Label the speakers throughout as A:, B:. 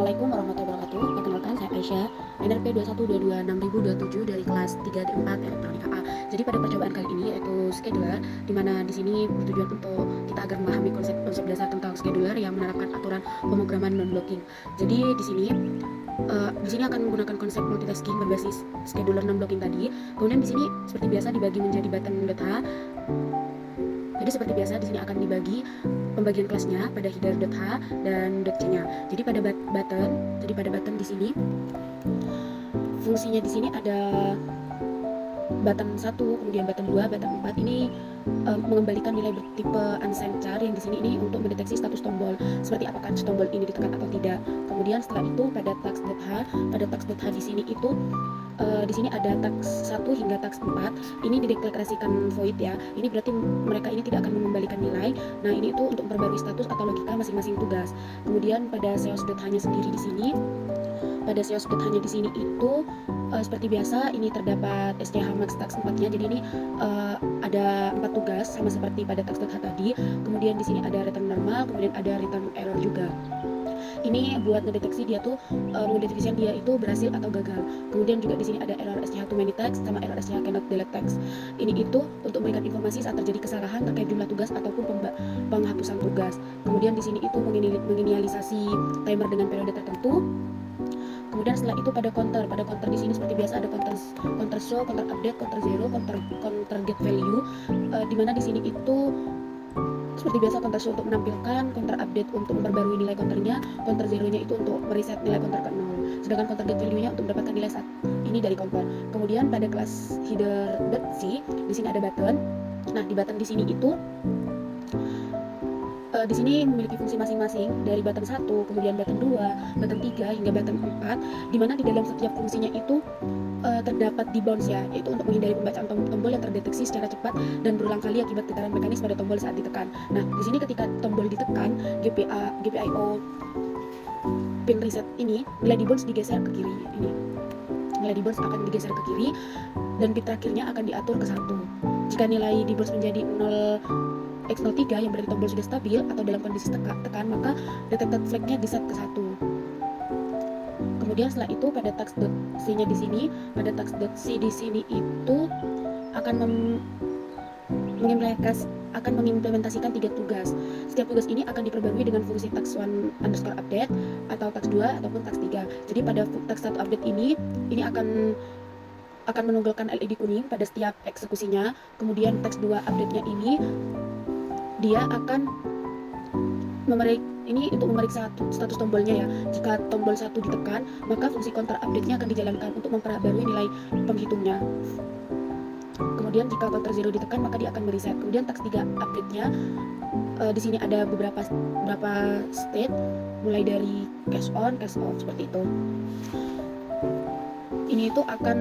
A: Assalamualaikum warahmatullahi wabarakatuh. Perkenalkan, saya Aisyah, NRP 21226027 dari kelas 3D4 Elektronika A. Jadi pada percobaan kali ini yaitu scheduler, di mana di sini bertujuan untuk kita agar memahami konsep dasar tentang scheduler yang menerapkan aturan pemrograman non-blocking. Jadi di sini akan menggunakan konsep multitasking berbasis scheduler non-blocking tadi. Kemudian di sini seperti biasa dibagi menjadi button.h. Jadi seperti biasa di sini akan dibagi pembagian kelasnya pada header.h dan .c-nya. Jadi pada button di sini fungsinya di sini ada button 1, kemudian button 2, button 4 ini mengembalikan nilai bertipe unsigned char yang di sini ini untuk mendeteksi status tombol seperti apakah tombol ini ditekan atau tidak. Kemudian setelah itu pada task.h di sini itu di sini ada task 1 hingga task 4 ini dideklarasikan void ya. Ini berarti mereka ini tidak akan mengembalikan nilai. Nah, ini itu untuk memperbarui status atau logika masing-masing tugas. Kemudian pada seos.h-nya sendiri di sini itu seperti biasa ini terdapat SCH max task 4-nya. Jadi ini ada 4 tugas sama seperti pada task.h tadi. Kemudian di sini ada return normal, kemudian ada return error juga. Ini buat ngedeteksi dia tuh mendeteksi dia itu berhasil atau gagal. Kemudian juga di sini ada error SCH too many text sama error SCH cannot delete text. Ini itu untuk memberikan informasi saat terjadi kesalahan terkait jumlah tugas ataupun penghapusan tugas. Kemudian di sini itu menginisialisasi timer dengan periode tertentu. Kemudian setelah itu pada counter di sini seperti biasa ada counter show, counter update, counter zero, counter get value. Di mana di sini itu seperti biasa counter show untuk menampilkan, counter update untuk memperbarui nilai counternya, counter zero-nya itu untuk mereset nilai counter ke 0. Sedangkan counter get value-nya untuk mendapatkan nilai saat ini dari counter. Kemudian pada kelas header.c di sini ada button. Nah, di button di sini itu di sini memiliki fungsi masing-masing dari button 1, kemudian button 2, button 3 hingga button 4, di mana di dalam setiap fungsinya itu terdapat debounce ya, yaitu untuk menghindari pembacaan tombol yang terdeteksi secara cepat dan berulang kali akibat getaran mekanis pada tombol saat ditekan. Nah, di sini ketika tombol ditekan, GPIO pin reset ini, nilai debounce digeser ke kiri. Ini nilai debounce akan digeser ke kiri dan bit terakhirnya akan diatur ke 1. Jika nilai debounce menjadi 0x03 yang berarti tombol sudah stabil atau dalam kondisi tekan, maka detected flag-nya diset ke 1. Kemudian setelah itu pada task.c-nya di sini, itu akan mengimplementasikan 3 tugas. Setiap tugas ini akan diperbarui dengan fungsi task1_update atau task2 ataupun task3. Jadi pada task1 update ini akan menunggalkan LED kuning pada setiap eksekusinya. Kemudian task2 update-nya ini dia akan untuk memeriksa status tombolnya ya. Jika tombol 1 ditekan, maka fungsi counter update-nya akan dijalankan untuk memperbarui nilai penghitungnya. Kemudian jika counter 0 ditekan, maka dia akan mereset. Kemudian task 3 update-nya di sini ada beberapa state, mulai dari cache on, cache off seperti itu. Ini itu akan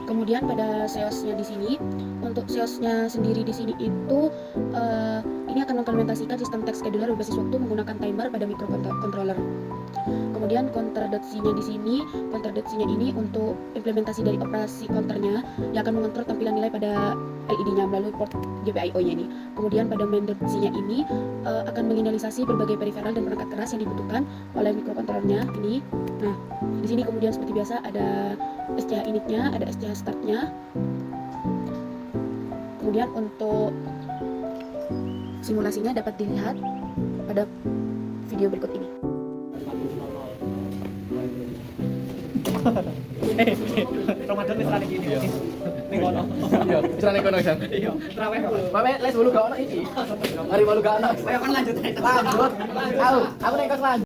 A: kemudian pada seosnya di sini, untuk seosnya sendiri di sini itu ini akan mengimplementasikan sistem text scheduler berbasis waktu menggunakan timer pada microcontroller. Kemudian counter.c-nya di sini, counter.c-nya ini untuk implementasi dari operasi counternya yang akan mengontrol tampilan nilai pada LED-nya melalui port GPIO-nya ini. Kemudian pada main.c-nya ini akan menginisialisasi berbagai peripheral dan perangkat keras yang dibutuhkan oleh microcontrollernya ini. Nah, di sini kemudian seperti biasa ada SCH init-nya, ada SCH start-nya. Kemudian untuk simulasinya dapat dilihat pada video berikut ini.
B: Ramadan wis rane gini. Ning kono.
C: Iya, wis rane kono Jan.
B: Iya, traweh.
C: Mame les bolu gak ono iki. Mari bolu gak ono.
B: Ayo kan lanjut.
C: Lanjut. Aku nek kos lanjut.